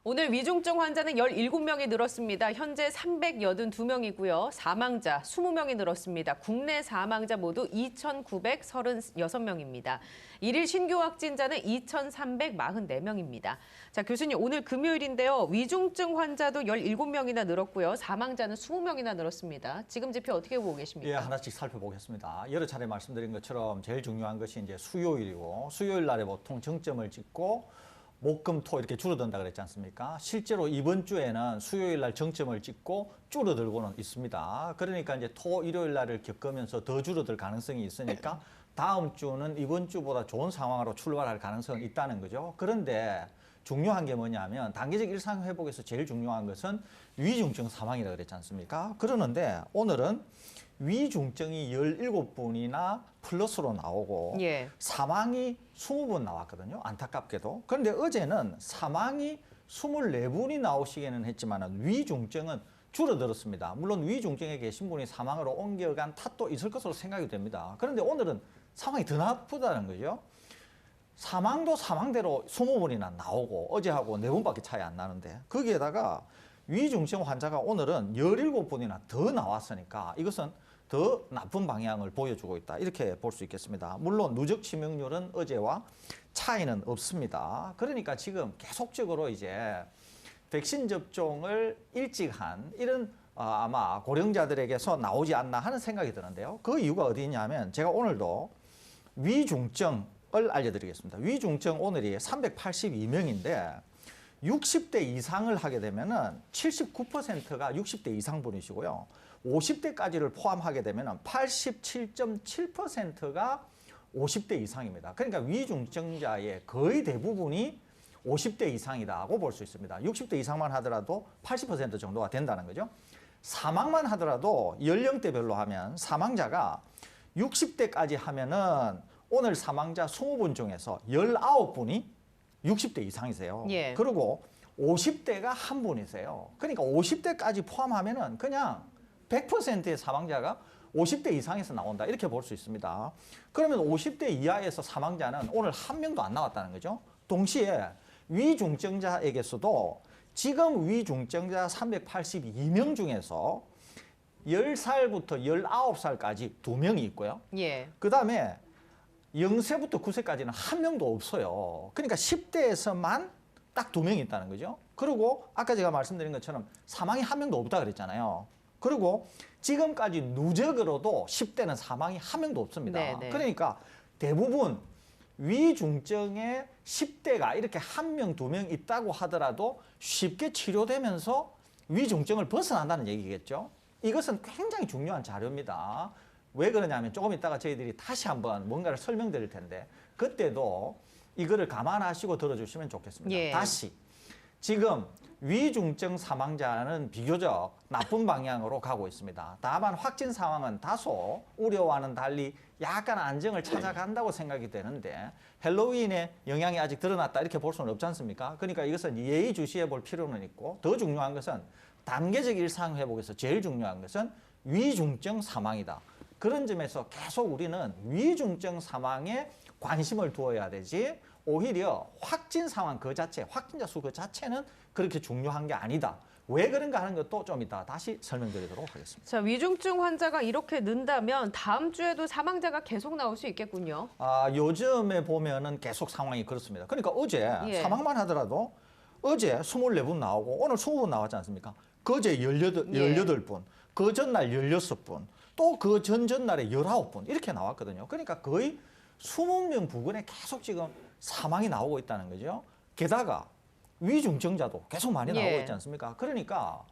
오늘 위중증 환자는 17명이 늘었습니다. 현재 382명이고요. 사망자 20명이 늘었습니다. 국내 사망자 모두 2,936명입니다. 일일 신규 확진자는 2,344명입니다. 자, 교수님, 오늘 금요일인데요. 위중증 환자도 17명이나 늘었고요. 사망자는 20명이나 늘었습니다. 지금 지표 어떻게 보고 계십니까? 예, 하나씩 살펴보겠습니다. 여러 차례 말씀드린 것처럼 제일 중요한 것이 이제 수요일이고, 수요일 날에 보통 정점을 찍고 목, 금, 토 이렇게 줄어든다 그랬지 않습니까? 실제로 이번 주에는 수요일 날 정점을 찍고 줄어들고는 있습니다. 그러니까 이제 토, 일요일 날을 겪으면서 더 줄어들 가능성이 있으니까 다음 주는 이번 주보다 좋은 상황으로 출발할 가능성이 있다는 거죠. 그런데 중요한 게 뭐냐면 단기적 일상 회복에서 제일 중요한 것은 위중증 사망이라 그랬지 않습니까? 그러는데 오늘은 위중증이 17분이나 플러스로 나오고 예. 사망이 20분 나왔거든요. 안타깝게도. 그런데 어제는 사망이 24분이 나오시기는 했지만 위중증은 줄어들었습니다. 물론 위중증에 계신 분이 사망으로 옮겨간 탓도 있을 것으로 생각이 됩니다. 그런데 오늘은 상황이 더 나쁘다는 거죠. 사망도 사망대로 20분이나 나오고 어제하고 4분밖에 차이 안 나는데 거기에다가 위중증 환자가 오늘은 17분이나 더 나왔으니까 이것은 더 나쁜 방향을 보여주고 있다. 이렇게 볼 수 있겠습니다. 물론 누적 치명률은 어제와 차이는 없습니다. 그러니까 지금 계속적으로 이제 백신 접종을 일찍 한 이런 아마 고령자들에게서 나오지 않나 하는 생각이 드는데요. 그 이유가 어디 있냐면 제가 오늘도 위중증을 알려드리겠습니다. 위중증 오늘이 382명인데 60대 이상을 하게 되면은 79%가 60대 이상 분이시고요. 50대까지를 포함하게 되면은 87.7%가 50대 이상입니다. 그러니까 위중증자의 거의 대부분이 50대 이상이다고 볼 수 있습니다. 60대 이상만 하더라도 80% 정도가 된다는 거죠. 사망만 하더라도 연령대별로 하면 사망자가 60대까지 하면은 오늘 사망자 20분 중에서 19분이 60대 이상이세요. 예. 그리고 50대가 한 분이세요. 그러니까 50대까지 포함하면은 그냥 100%의 사망자가 50대 이상에서 나온다. 이렇게 볼 수 있습니다. 그러면 50대 이하에서 사망자는 오늘 한 명도 안 나왔다는 거죠. 동시에 위중증자에게서도 지금 위중증자 382명 중에서 10살부터 19살까지 2명이 있고요. 예. 그 다음에 0세부터 9세까지는 한 명도 없어요. 그러니까 10대에서만 딱 2명이 있다는 거죠. 그리고 아까 제가 말씀드린 것처럼 사망이 한 명도 없다 그랬잖아요. 그리고 지금까지 누적으로도 10대는 사망이 한 명도 없습니다. 네네. 그러니까 대부분 위중증의 10대가 이렇게 한 명, 2명 있다고 하더라도 쉽게 치료되면서 위중증을 벗어난다는 얘기겠죠. 이것은 굉장히 중요한 자료입니다. 왜 그러냐면 조금 있다가 저희들이 다시 한번 뭔가를 설명드릴 텐데 그때도 이거를 감안하시고 들어주시면 좋겠습니다. 예. 다시 지금 위중증 사망자는 비교적 나쁜 방향으로 가고 있습니다. 다만 확진 상황은 다소 우려와는 달리 약간 안정을 찾아간다고 생각이 되는데 헬로윈의 영향이 아직 드러났다 이렇게 볼 수는 없지 않습니까? 그러니까 이것은 예의주시해 볼 필요는 있고 더 중요한 것은 단계적 일상 회복에서 제일 중요한 것은 위중증 사망이다. 그런 점에서 계속 우리는 위중증 사망에 관심을 두어야 되지 오히려 확진 상황 그 자체, 확진자 수 그 자체는 그렇게 중요한 게 아니다. 왜 그런가 하는 것도 좀 이따 다시 설명드리도록 하겠습니다. 자, 위중증 환자가 이렇게 는다면 다음 주에도 사망자가 계속 나올 수 있겠군요. 요즘에 보면은 계속 상황이 그렇습니다. 그러니까 어제 예. 사망만 하더라도 어제 24분 나오고 오늘 20분 나왔지 않습니까? 그제 18분, 그 전날 16분, 또 그 전전날에 19분 이렇게 나왔거든요. 그러니까 거의 20명 부근에 계속 지금 사망이 나오고 있다는 거죠. 게다가 위중증자도 계속 많이 나오고 예. 있지 않습니까? 그러니까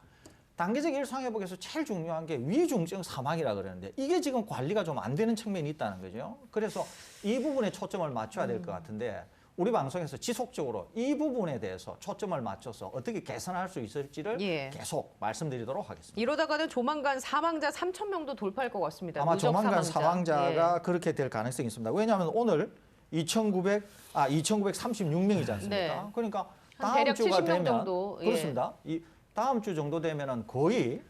단계적 일상회복에서 제일 중요한 게 위중증 사망이라 그러는데 이게 지금 관리가 좀 안 되는 측면이 있다는 거죠. 그래서 이 부분에 초점을 맞춰야 될 것 같은데 우리 방송에서 지속적으로 이 부분에 대해서 초점을 맞춰서 어떻게 개선할 수 있을지를 예. 계속 말씀드리도록 하겠습니다. 이러다가는 조만간 사망자 3,000명도 돌파할 것 같습니다. 아마 누적 조만간 사망자. 사망자가 그렇게 될 가능성이 있습니다. 왜냐하면 오늘 2,936명이지 않습니까? 네. 그러니까 한 다음 대략 주가 70명 되면 정도, 예. 그렇습니다. 다음 주 정도 되면은 거의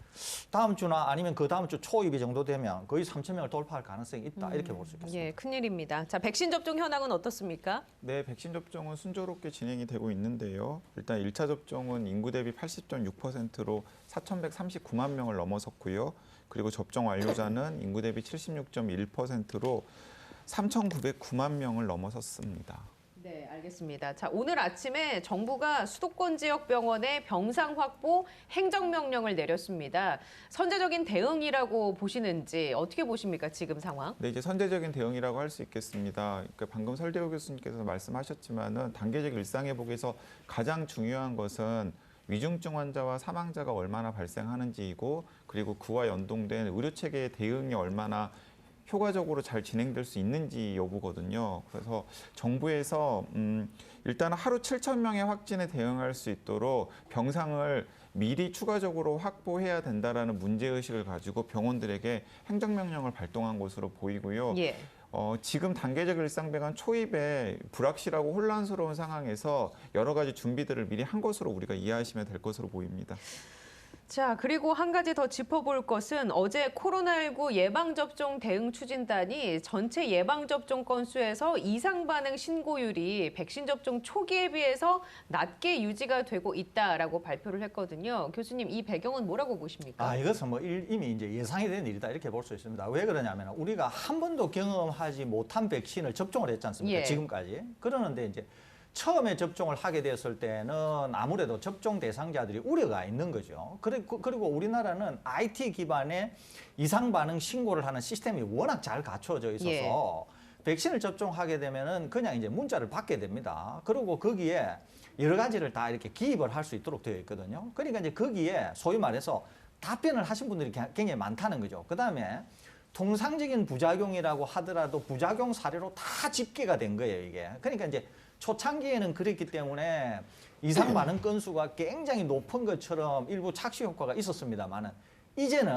다음 주나 아니면 그 다음 주 초입이 정도 되면 거의 3천 명을 돌파할 가능성이 있다. 이렇게 볼 수 있겠습니다. 예, 큰일입니다. 자, 백신 접종 현황은 어떻습니까? 네, 백신 접종은 순조롭게 진행이 되고 있는데요. 일단 1차 접종은 인구 대비 80.6%로 4,139만 명을 넘어섰고요. 그리고 접종 완료자는 인구 대비 76.1%로 3,909만 명을 넘어섰습니다. 네, 알겠습니다. 자, 오늘 아침에 정부가 수도권 지역 병원에 병상 확보 행정명령을 내렸습니다. 선제적인 대응이라고 보시는지 어떻게 보십니까, 지금 상황? 네, 이제 선제적인 대응이라고 할 수 있겠습니다. 그러니까 방금 설대호 교수님께서 말씀하셨지만은 단계적 일상회복에서 가장 중요한 것은 위중증 환자와 사망자가 얼마나 발생하는지이고 그리고 그와 연동된 의료 체계의 대응이 얼마나 효과적으로 잘 진행될 수 있는지 여부거든요. 그래서 정부에서 일단 하루 7천 명의 확진에 대응할 수 있도록 병상을 미리 추가적으로 확보해야 된다라는 문제의식을 가지고 병원들에게 행정명령을 발동한 것으로 보이고요. 예. 지금 단계적 일상배관 초입에 불확실하고 혼란스러운 상황에서 여러 가지 준비들을 미리 한 것으로 우리가 이해하시면 될 것으로 보입니다. 자, 그리고 한 가지 더 짚어볼 것은 어제 코로나19 예방접종 대응 추진단이 전체 예방접종 건수에서 이상 반응 신고율이 백신 접종 초기에 비해서 낮게 유지가 되고 있다라고 발표를 했거든요. 교수님, 이 배경은 뭐라고 보십니까? 이것은 뭐 이미 이제 예상이 된 일이다 이렇게 볼 수 있습니다. 왜 그러냐면 우리가 한 번도 경험하지 못한 백신을 접종을 했지 않습니까? 예. 지금까지. 그러는데 이제 처음에 접종을 하게 됐을 때는 아무래도 접종 대상자들이 우려가 있는 거죠. 그리고 우리나라는 IT 기반의 이상 반응 신고를 하는 시스템이 워낙 잘 갖춰져 있어서 예. 백신을 접종하게 되면은 그냥 이제 문자를 받게 됩니다. 그리고 거기에 여러 가지를 다 이렇게 기입을 할 수 있도록 되어 있거든요. 그러니까 이제 거기에 소위 말해서 답변을 하신 분들이 굉장히 많다는 거죠. 그다음에 통상적인 부작용이라고 하더라도 부작용 사례로 다 집계가 된 거예요, 이게. 그러니까 이제 초창기에는 그랬기 때문에 이상 반응 건수가 굉장히 높은 것처럼 일부 착시 효과가 있었습니다만은 이제는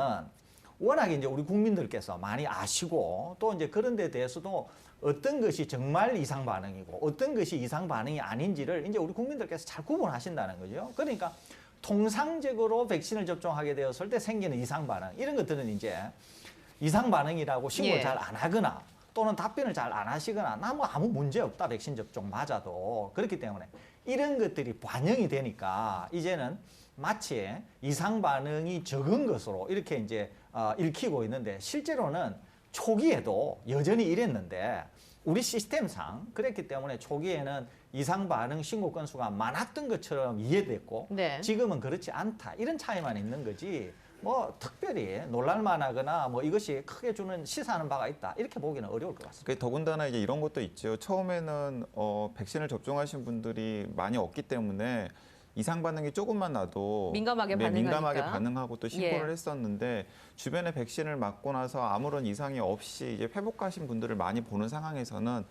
워낙 이제 우리 국민들께서 많이 아시고 또 이제 그런 데 대해서도 어떤 것이 정말 이상 반응이고 어떤 것이 이상 반응이 아닌지를 이제 우리 국민들께서 잘 구분하신다는 거죠. 그러니까 통상적으로 백신을 접종하게 되었을 때 생기는 이상 반응 이런 것들은 이제 이상 반응이라고 신고를 예. 잘 안 하거나 또는 답변을 잘 안 하시거나 나 뭐 아무 문제 없다 백신 접종 맞아도 그렇기 때문에 이런 것들이 반영이 되니까 이제는 마치 이상 반응이 적은 것으로 이렇게 이제 읽히고 있는데 실제로는 초기에도 여전히 이랬는데 우리 시스템상 그랬기 때문에 초기에는 이상 반응 신고 건수가 많았던 것처럼 이해됐고 네. 지금은 그렇지 않다 이런 차이만 있는 거지. 뭐 특별히 놀랄만하거나 뭐 이것이 크게 주는 시사하는 바가 있다 이렇게 보기는 어려울 것 같습니다. 더군다나 이제 이런 것도 있죠. 처음에는 백신을 접종하신 분들이 많이 없기 때문에 이상 반응이 조금만 나도 민감하게 민감하게 반응하니까. 반응하고 또 신고를 예. 했었는데 주변에 백신을 맞고 나서 아무런 이상이 없이 이제 회복하신 분들을 많이 보는 상황에서는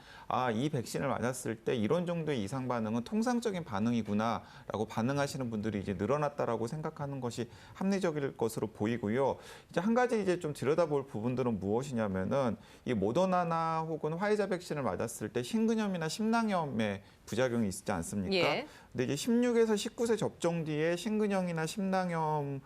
이 백신을 맞았을 때 이런 정도의 이상 반응은 통상적인 반응이구나라고 반응하시는 분들이 이제 늘어났다라고 생각하는 것이 합리적일 것으로 보이고요. 이제 한 가지 이제 좀 들여다볼 부분들은 무엇이냐면은 이 모더나나 혹은 화이자 백신을 맞았을 때 심근염이나 심낭염의 부작용이 있지 않습니까? 예. 근데 이제 16에서 19세 접종 뒤에 심근염이나 심낭염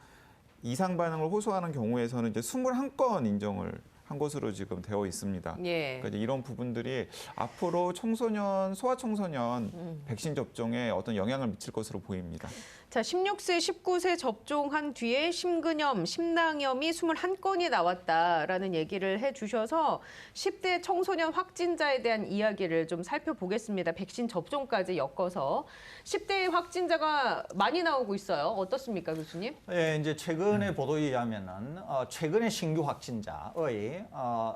이상 반응을 호소하는 경우에서는 이제 21건 인정을 한 것으로 지금 되어 있습니다. 예. 그러니까 이제 이런 부분들이 앞으로 청소년, 소아청소년 백신 접종에 어떤 영향을 미칠 것으로 보입니다. 자, 16세, 19세 접종한 뒤에 심근염, 심낭염이 21건이 나왔다라는 얘기를 해주셔서 10대 청소년 확진자에 대한 이야기를 좀 살펴보겠습니다. 백신 접종까지 엮어서 10대 확진자가 많이 나오고 있어요. 어떻습니까, 교수님? 예, 이제 최근의 보도에 의하면은 최근의 신규 확진자의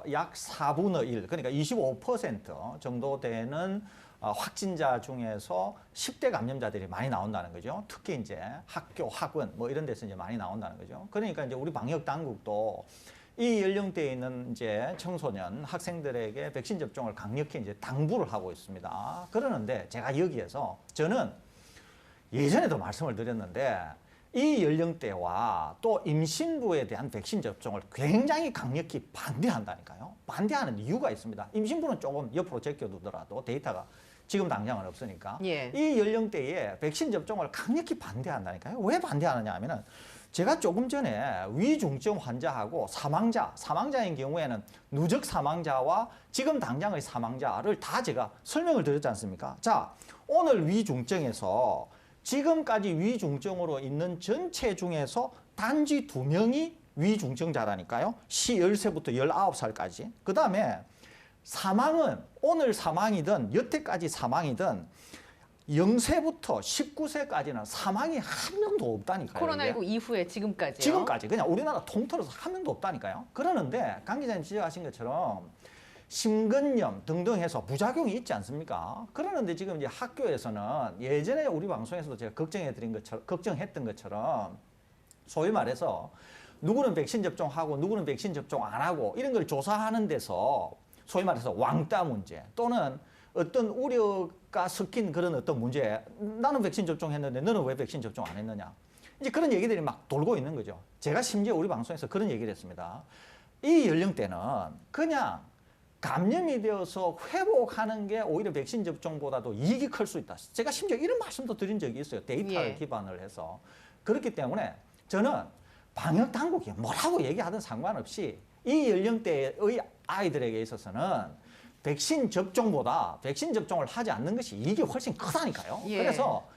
약 4분의 1, 그러니까 25% 정도 되는 확진자 중에서 10대 감염자들이 많이 나온다는 거죠. 특히 이제 학교, 학원 뭐 이런 데서 이제 많이 나온다는 거죠. 그러니까 이제 우리 방역 당국도 이 연령대에 있는 이제 청소년 학생들에게 백신 접종을 강력히 이제 당부를 하고 있습니다. 그러는데 제가 여기에서 저는 예전에도 말씀을 드렸는데 이 연령대와 또 임신부에 대한 백신 접종을 굉장히 강력히 반대한다니까요. 반대하는 이유가 있습니다. 임신부는 조금 옆으로 제껴두더라도 데이터가 지금 당장은 없으니까. 예. 이 연령대에 백신 접종을 강력히 반대한다니까요. 왜 반대하느냐 하면은 제가 조금 전에 위중증 환자하고 사망자인 경우에는 누적 사망자와 지금 당장의 사망자를 다 제가 설명을 드렸지 않습니까? 자, 오늘 위중증에서 지금까지 위중증으로 있는 전체 중에서 단지 2명이 위중증자라니까요. 13부터 19살까지. 그 다음에 사망은 오늘 사망이든 여태까지 사망이든 0세부터 19세까지는 사망이 한 명도 없다니까요. 코로나19 이후에 지금까지요. 지금까지 그냥 우리나라 통틀어서 한 명도 없다니까요. 그러는데 강 기자님 지적하신 것처럼 심근염 등등 해서 부작용이 있지 않습니까? 그러는데 지금 이제 학교에서는 예전에 우리 방송에서도 제가 걱정했던 것처럼 소위 말해서 누구는 백신 접종하고 누구는 백신 접종 안 하고 이런 걸 조사하는 데서 소위 말해서 왕따 문제 또는 어떤 우려가 섞인 그런 어떤 문제, 나는 백신 접종했는데 너는 왜 백신 접종 안 했느냐, 이제 그런 얘기들이 막 돌고 있는 거죠. 제가 심지어 우리 방송에서 그런 얘기를 했습니다. 이 연령대는 그냥 감염이 되어서 회복하는 게 오히려 백신 접종보다도 이익이 클 수 있다. 제가 심지어 이런 말씀도 드린 적이 있어요. 데이터를 예. 기반을 해서. 그렇기 때문에 저는 방역 당국이 뭐라고 얘기하든 상관없이 이 연령대의 아이들에게 있어서는 백신 접종보다 백신 접종을 하지 않는 것이 이익이 훨씬 크다니까요. 예. 그래서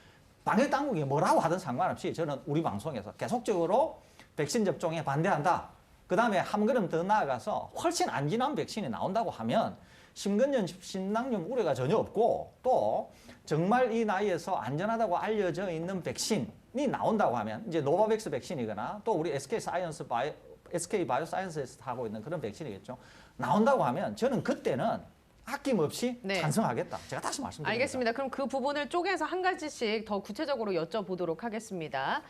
방역 당국이 뭐라고 하든 상관없이 저는 우리 방송에서 계속적으로 백신 접종에 반대한다. 그다음에 한 걸음 더 나아가서 훨씬 안전한 백신이 나온다고 하면 심근염, 심낭염 우려가 전혀 없고 또 정말 이 나이에서 안전하다고 알려져 있는 백신이 나온다고 하면 이제 노바백스 백신이거나 또 우리 SK 바이오사이언스에서 하고 있는 그런 백신이겠죠. 나온다고 하면 저는 그때는 아낌없이 네. 찬성하겠다. 제가 다시 말씀드립니다. 알겠습니다. 그럼 그 부분을 쪼개서 한 가지씩 더 구체적으로 여쭤보도록 하겠습니다.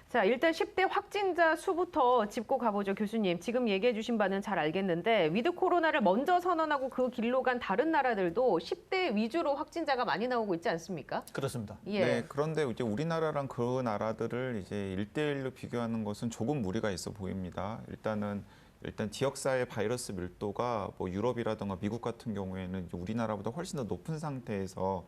자, 일단 10대 확진자 수부터 짚고 가보죠, 교수님. 지금 얘기해 주신 바는 잘 알겠는데 위드 코로나를 먼저 선언하고 그 길로 간 다른 나라들도 10대 위주로 확진자가 많이 나오고 있지 않습니까? 그렇습니다. 예. 네, 그런데 이제 우리나라랑 그 나라들을 이제 1대1로 비교하는 것은 조금 무리가 있어 보입니다. 일단 지역사회 바이러스 밀도가 뭐 유럽이라든가 미국 같은 경우에는 이제 우리나라보다 훨씬 더 높은 상태에서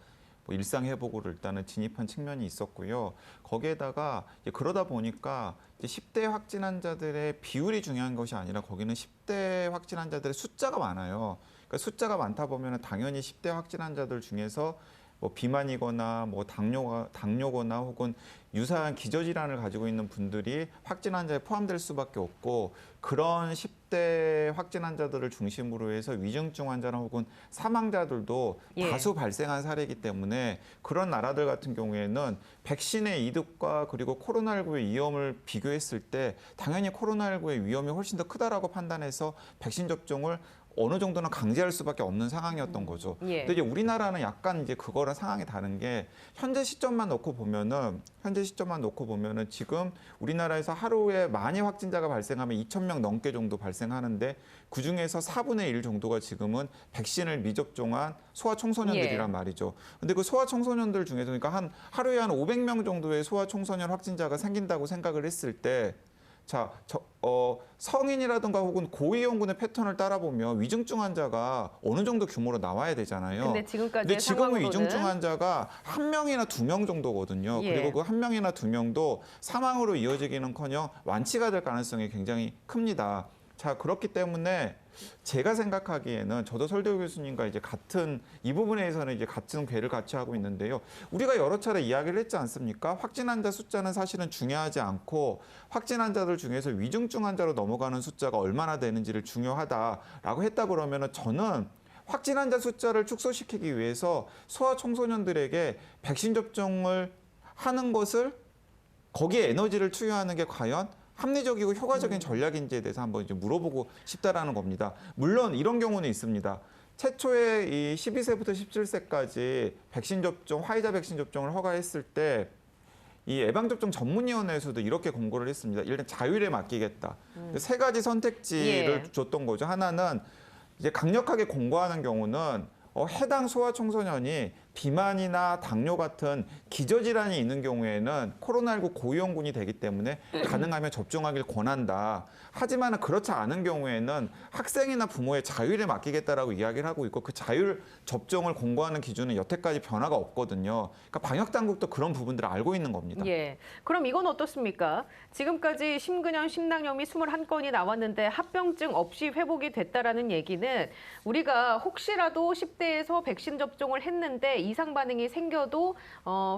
뭐 일상 회복으로 일단은 진입한 측면이 있었고요. 거기에다가 이제 그러다 보니까 이제 10대 확진 환자들의 비율이 중요한 것이 아니라 거기는 10대 확진 환자들의 숫자가 많아요. 그러니까 숫자가 많다 보면 당연히 10대 확진 환자들 중에서 뭐 비만이거나 뭐 당뇨거나 혹은 유사한 기저질환을 가지고 있는 분들이 확진 환자에 포함될 수밖에 없고 그런 10대 확진 환자들을 중심으로 해서 위중증 환자나 혹은 사망자들도 예. 다수 발생한 사례이기 때문에 그런 나라들 같은 경우에는 백신의 이득과 그리고 코로나19의 위험을 비교했을 때 당연히 코로나19의 위험이 훨씬 더 크다라고 판단해서 백신 접종을 어느 정도는 강제할 수밖에 없는 상황이었던 거죠. 예. 근데 이제 우리나라는 약간 이제 그거랑 상황이 다른 게 현재 시점만 놓고 보면은 지금 우리나라에서 하루에 많이 확진자가 발생하면 2,000명 넘게 정도 발생하는데 그 중에서 4분의 1 정도가 지금은 백신을 미접종한 소아청소년들이란 예. 말이죠. 근데 그 소아청소년들 중에서 그러니까 하루에 한 500명 정도의 소아청소년 확진자가 생긴다고 생각을 했을 때 자, 성인이라든가 혹은 고위험군의 패턴을 따라보면 위중증 환자가 어느 정도 규모로 나와야 되잖아요. 근데 지금까지의 근데 지금은 상황으로는 위중증 환자가 1명이나 2명 정도거든요. 예. 그리고 그 1명이나 2명도 사망으로 이어지기는커녕 완치가 될 가능성이 굉장히 큽니다. 자, 그렇기 때문에 제가 생각하기에는 저도 설대호 교수님과 이제 이 부분에서는 이제 같은 궤를 같이 하고 있는데요. 우리가 여러 차례 이야기를 했지 않습니까? 확진 환자 숫자는 사실은 중요하지 않고 확진 환자들 중에서 위중증 환자로 넘어가는 숫자가 얼마나 되는지를 중요하다라고 했다 그러면은 저는 확진 환자 숫자를 축소시키기 위해서 소아청소년들에게 백신 접종을 하는 것을 거기에 에너지를 투여하는 게 과연 합리적이고 효과적인 전략인지에 대해서 한번 이제 물어보고 싶다라는 겁니다. 물론 이런 경우는 있습니다. 최초에 이 12세부터 17세까지 백신 접종, 화이자 백신 접종을 허가했을 때 이 예방접종 전문위원회에서도 이렇게 공고를 했습니다. 일단 자율에 맡기겠다. 세 가지 선택지를 예. 줬던 거죠. 하나는 이제 강력하게 공고하는 경우는 해당 소아청소년이 비만이나 당뇨 같은 기저질환이 있는 경우에는 코로나19 고위험군이 되기 때문에 가능하면 접종하길 권한다. 하지만 그렇지 않은 경우에는 학생이나 부모의 자율에 맡기겠다라고 이야기를 하고 있고 그 자율 접종을 공고하는 기준은 여태까지 변화가 없거든요. 그러니까 방역 당국도 그런 부분들을 알고 있는 겁니다. 예. 그럼 이건 어떻습니까? 지금까지 심근염, 심낭염이 21건이 나왔는데 합병증 없이 회복이 됐다라는 얘기는 우리가 혹시라도 10대에서 백신 접종을 했는데 이상 반응이 생겨도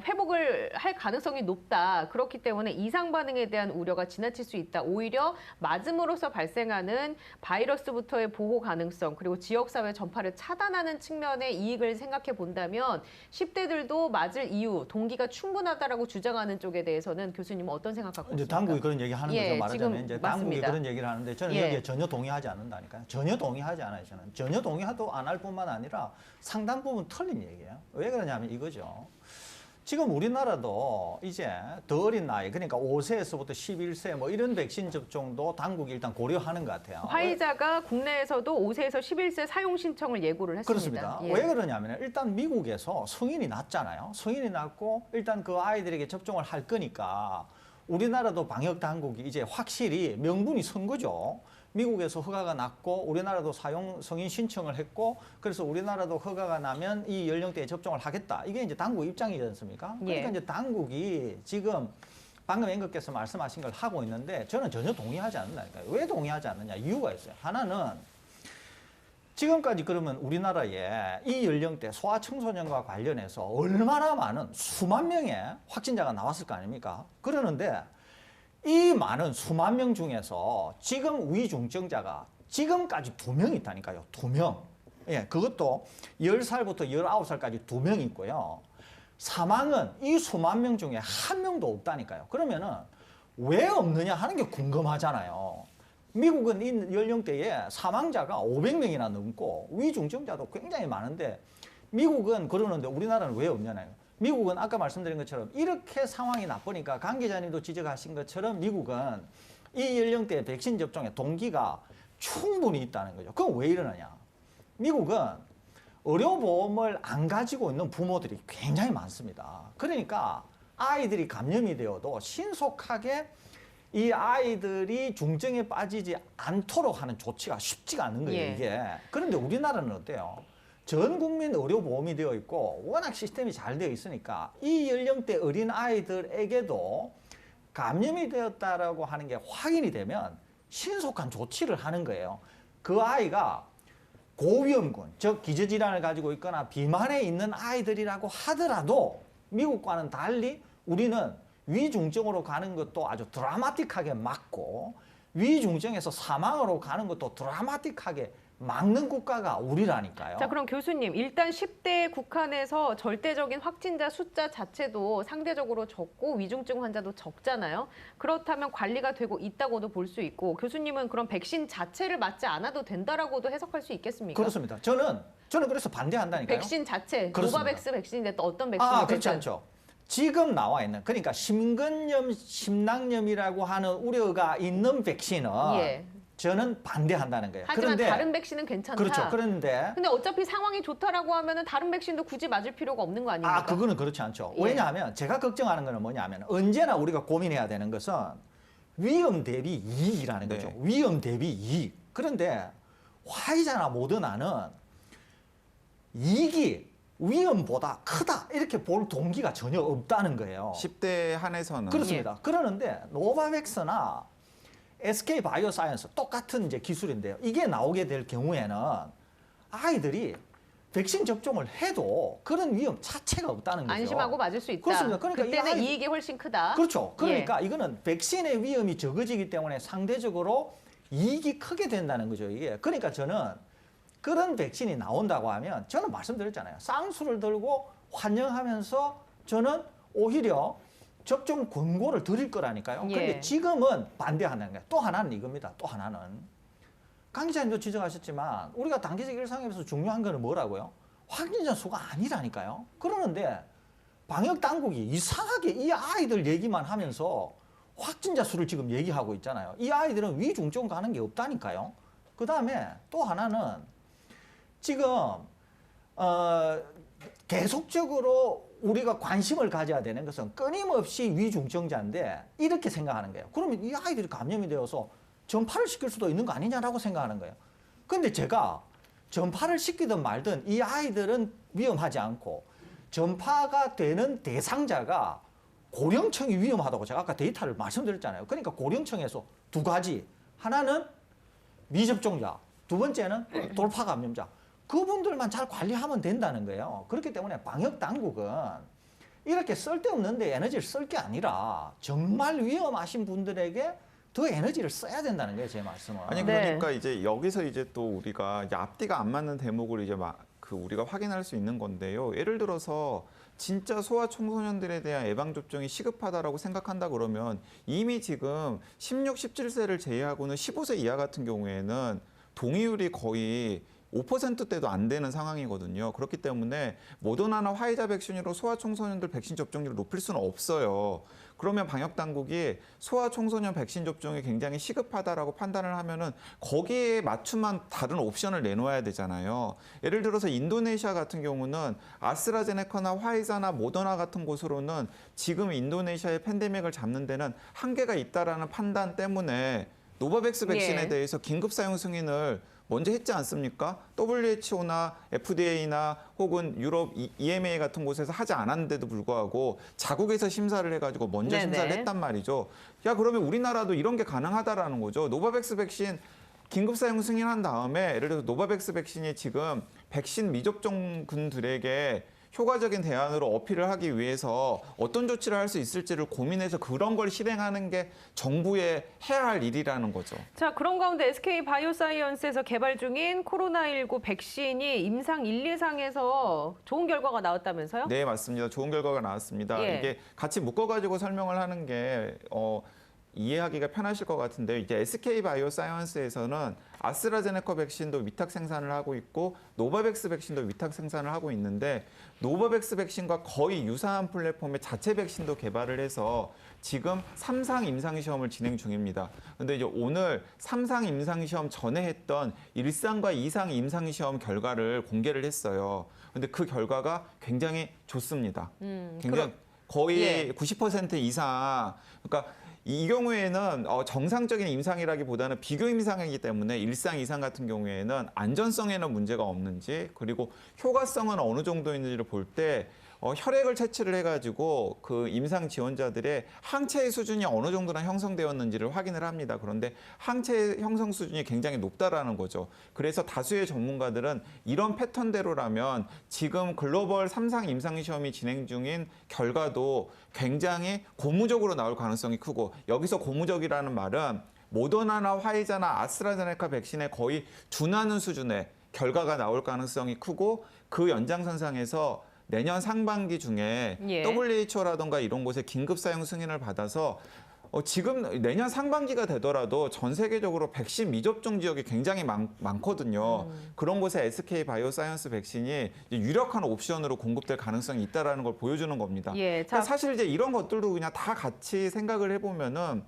회복을 할 가능성이 높다. 그렇기 때문에 이상 반응에 대한 우려가 지나칠 수 있다. 오히려 맞음으로써 발생하는 바이러스부터의 보호 가능성 그리고 지역사회 전파를 차단하는 측면의 이익을 생각해 본다면 10대들도 맞을 이유, 동기가 충분하다라고 주장하는 쪽에 대해서는 교수님은 어떤 생각 갖고 이제 있습니까? 당국이 그런 얘기 하는 예, 거죠. 말하자면 지금 이제 당국이 맞습니다. 그런 얘기를 하는데 저는 예. 여기에 전혀 동의하지 않는다니까요. 전혀 동의하지 않아요. 저는 전혀 동의도 안 할 뿐만 아니라 상당 부분 틀린 얘기예요. 왜 그러냐면 이거죠. 지금 우리나라도 이제 더 어린 나이, 그러니까 5세에서부터 11세 뭐 이런 백신 접종도 당국이 일단 고려하는 것 같아요. 화이자가 국내에서도 5세에서 11세 사용 신청을 예고를 했습니다. 그렇습니다. 예. 왜 그러냐면 일단 미국에서 성인이 낮잖아요. 성인이 낮고 일단 그 아이들에게 접종을 할 거니까 우리나라도 방역 당국이 이제 확실히 명분이 선 거죠. 미국에서 허가가 났고 우리나라도 사용 승인 신청을 했고 그래서 우리나라도 허가가 나면 이 연령대에 접종을 하겠다. 이게 이제 당국 입장이지 않습니까? 그러니까 예. 이제 당국이 지금 방금 앵커께서 말씀하신 걸 하고 있는데 저는 전혀 동의하지 않는다니까요. 왜 동의하지 않느냐? 이유가 있어요. 하나는 지금까지 그러면 우리나라에 이 연령대 소아청소년과 관련해서 얼마나 많은 수만 명의 확진자가 나왔을 거 아닙니까? 그러는데 이 많은 수만 명 중에서 지금 위중증자가 지금까지 2명 있다니까요. 2명. 예, 그것도 10살부터 19살까지 2명 있고요. 사망은 이 수만 명 중에 1명도 없다니까요. 그러면은 왜 없느냐 하는 게 궁금하잖아요. 미국은 이 연령대에 사망자가 500명이나 넘고 위중증자도 굉장히 많은데 미국은 그러는데 우리나라는 왜 없냐나요. 미국은 아까 말씀드린 것처럼 이렇게 상황이 나쁘니까 강 기자님도 지적하신 것처럼 미국은 이 연령대 백신 접종의 동기가 충분히 있다는 거죠. 그건 왜 이러느냐. 미국은 의료보험을 안 가지고 있는 부모들이 굉장히 많습니다. 그러니까 아이들이 감염이 되어도 신속하게 이 아이들이 중증에 빠지지 않도록 하는 조치가 쉽지가 않은 거예요, 예. 이게. 그런데 우리나라는 어때요? 전 국민 의료보험이 되어 있고 워낙 시스템이 잘 되어 있으니까 이 연령대 어린 아이들에게도 감염이 되었다라고 하는 게 확인이 되면 신속한 조치를 하는 거예요. 그 아이가 고위험군, 즉 기저질환을 가지고 있거나 비만에 있는 아이들이라고 하더라도 미국과는 달리 우리는 위중증으로 가는 것도 아주 드라마틱하게 막고 위중증에서 사망으로 가는 것도 드라마틱하게 막는 국가가 우리라니까요. 자, 그럼 교수님, 일단 10대에 국한해서 절대적인 확진자 숫자 자체도 상대적으로 적고 위중증 환자도 적잖아요. 그렇다면 관리가 되고 있다고도 볼 수 있고 교수님은 그럼 백신 자체를 맞지 않아도 된다라고도 해석할 수 있겠습니까? 그렇습니다. 저는 그래서 반대한다니까요. 백신 자체, 그렇습니다. 노바백스 백신인데 또 어떤 백신이 그렇지 않죠. 지금 나와 있는 그러니까 심근염, 심낭염이라고 하는 우려가 있는 백신은 예. 저는 반대한다는 거예요. 하지만 그런데 다른 백신은 괜찮다. 그렇죠. 그런데 근데 어차피 상황이 좋다라고 하면은 다른 백신도 굳이 맞을 필요가 없는 거 아닙니까? 그거는 그렇지 않죠. 예. 왜냐하면 제가 걱정하는 거는 뭐냐면 언제나 우리가 고민해야 되는 것은 위험 대비 이익이라는 네. 거죠. 위험 대비 이익. 그런데 화이자나 모더나는 이익이 위험보다 크다 이렇게 볼 동기가 전혀 없다는 거예요. 10대에 한해서는 그렇습니다. 그러는데 노바백스나 SK 바이오사이언스 똑같은 이제 기술인데요. 이게 나오게 될 경우에는 아이들이 백신 접종을 해도 그런 위험 자체가 없다는 거죠. 안심하고 맞을 수 있다. 그렇습니다. 그러니까 그때는 이 이익이 훨씬 크다. 그렇죠. 그러니까 이거는 백신의 위험이 적어지기 때문에 상대적으로 이익이 크게 된다는 거죠. 이게. 그러니까 저는 그런 백신이 나온다고 하면 저는 말씀드렸잖아요. 쌍수를 들고 환영하면서 저는 오히려 접종 권고를 드릴 거라니까요. 예. 그런데 지금은 반대한다는 거예요. 또 하나는 이겁니다. 또 하나는. 강 기자님도 지적하셨지만 우리가 단기적 일상에서 중요한 거는 뭐라고요? 확진자 수가 아니라니까요. 그러는데 방역 당국이 이상하게 이 아이들 얘기만 하면서 확진자 수를 지금 얘기하고 있잖아요. 이 아이들은 위중증 가는 게 없다니까요. 그다음에 또 하나는 지금 계속적으로 우리가 관심을 가져야 되는 것은 끊임없이 위중증자인데 이렇게 생각하는 거예요. 그러면 이 아이들이 감염이 되어서 전파를 시킬 수도 있는 거 아니냐라고 생각하는 거예요. 근데 제가 전파를 시키든 말든 이 아이들은 위험하지 않고 전파가 되는 대상자가 고령층이 위험하다고 제가 아까 데이터를 말씀드렸잖아요. 그러니까 고령층에서 두 가지. 하나는 미접종자, 두 번째는 돌파 감염자. 그분들만 잘 관리하면 된다는 거예요. 그렇기 때문에 방역 당국은 이렇게 쓸데없는데 에너지를 쓸 게 아니라 정말 위험하신 분들에게 더 에너지를 써야 된다는 거예요, 제 말씀은. 아니 네. 그러니까 이제 여기서 이제 또 우리가 이제 앞뒤가 안 맞는 대목을 이제 우리가 확인할 수 있는 건데요. 예를 들어서 진짜 소아 청소년들에 대한 예방 접종이 시급하다라고 생각한다 그러면 이미 지금 16, 17세를 제외하고는 15세 이하 같은 경우에는 동의율이 거의 5%대도 안 되는 상황이거든요. 그렇기 때문에 모더나나 화이자 백신으로 소아 청소년들 백신 접종률을 높일 수는 없어요. 그러면 방역 당국이 소아 청소년 백신 접종이 굉장히 시급하다라고 판단을 하면은 거기에 맞춤한 다른 옵션을 내놓아야 되잖아요. 예를 들어서 인도네시아 같은 경우는 아스트라제네카나 화이자나 모더나 같은 곳으로는 지금 인도네시아의 팬데믹을 잡는 데는 한계가 있다라는 판단 때문에 노바백스 백신에 예. 대해서 긴급 사용 승인을 먼저 했지 않습니까? WHO나 FDA나 혹은 유럽 EMA 같은 곳에서 하지 않았는데도 불구하고 자국에서 심사를 해가지고 먼저 네네. 심사를 했단 말이죠. 야, 그러면 우리나라도 이런 게 가능하다라는 거죠. 노바백스 백신 긴급 사용 승인한 다음에 예를 들어서 노바백스 백신이 지금 백신 미접종군들에게 효과적인 대안으로 어필을 하기 위해서 어떤 조치를 할 수 있을지를 고민해서 그런 걸 실행하는 게 정부의 해야 할 일이라는 거죠. 자, 그런 가운데 SK 바이오사이언스에서 개발 중인 코로나19 백신이 임상 1, 2상에서 좋은 결과가 나왔다면서요? 네, 맞습니다. 좋은 결과가 나왔습니다. 예. 이게 같이 묶어가지고 설명을 하는 게 이해하기가 편하실 것 같은데요. 이제 SK 바이오사이언스에서는 아스트라제네카 백신도 위탁 생산을 하고 있고 노바백스 백신도 위탁 생산을 하고 있는데 노바백스 백신과 거의 유사한 플랫폼의 자체 백신도 개발을 해서 지금 3상 임상시험을 진행 중입니다. 근데 이제 오늘 3상 임상시험 전에 했던 1상과 2상 임상시험 결과를 공개를 했어요. 근데 그 결과가 굉장히 좋습니다. 굉장히 거의 예. 90% 이상. 그러니까 이 경우에는 정상적인 임상이라기보다는 비교 임상이기 때문에 1상, 2상 같은 경우에는 안전성에는 문제가 없는지 그리고 효과성은 어느 정도 있는지를 볼 때 혈액을 채취를 해가지고 그 임상 지원자들의 항체의 수준이 어느 정도나 형성되었는지를 확인을 합니다. 그런데 항체 형성 수준이 굉장히 높다라는 거죠. 그래서 다수의 전문가들은 이런 패턴대로라면 지금 글로벌 3상 임상시험이 진행 중인 결과도 굉장히 고무적으로 나올 가능성이 크고 여기서 고무적이라는 말은 모더나나 화이자나 아스트라제네카 백신에 거의 준하는 수준의 결과가 나올 가능성이 크고 그 연장선상에서 내년 상반기 중에 예. WHO라든가 이런 곳에 긴급 사용 승인을 받아서 지금 내년 상반기가 되더라도 전 세계적으로 백신 미접종 지역이 굉장히 많거든요. 그런 곳에 SK 바이오사이언스 백신이 유력한 옵션으로 공급될 가능성이 있다라는 걸 보여주는 겁니다. 예, 그러니까 사실 이제 이런 것들도 그냥 다 같이 생각을 해보면은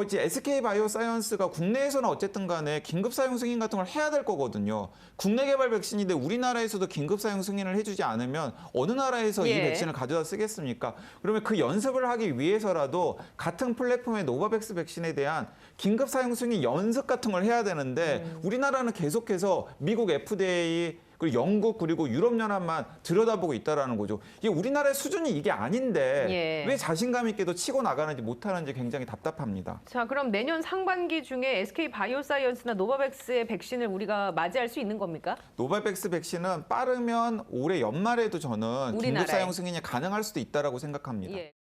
이제 SK 바이오사이언스가 국내에서는 어쨌든 간에 긴급 사용 승인 같은 걸 해야 될 거거든요. 국내 개발 백신인데 우리나라에서도 긴급 사용 승인을 해주지 않으면 어느 나라에서 이 예. 백신을 가져다 쓰겠습니까? 그러면 그 연습을 하기 위해서라도 같은 플랫폼의 노바백스 백신에 대한 긴급 사용 승인 연습 같은 걸 해야 되는데 우리나라는 계속해서 미국 FDA 그리고 영국 그리고 유럽연합만 들여다보고 있다라는 거죠. 이게 우리나라의 수준이 이게 아닌데 예. 왜 자신감 있게도 치고 나가는지 못하는지 굉장히 답답합니다. 자, 그럼 내년 상반기 중에 SK 바이오사이언스나 노바백스의 백신을 우리가 맞이할 수 있는 겁니까? 노바백스 백신은 빠르면 올해 연말에도 저는 우리나라에. 긴급 사용 승인이 가능할 수도 있다라고 생각합니다. 예.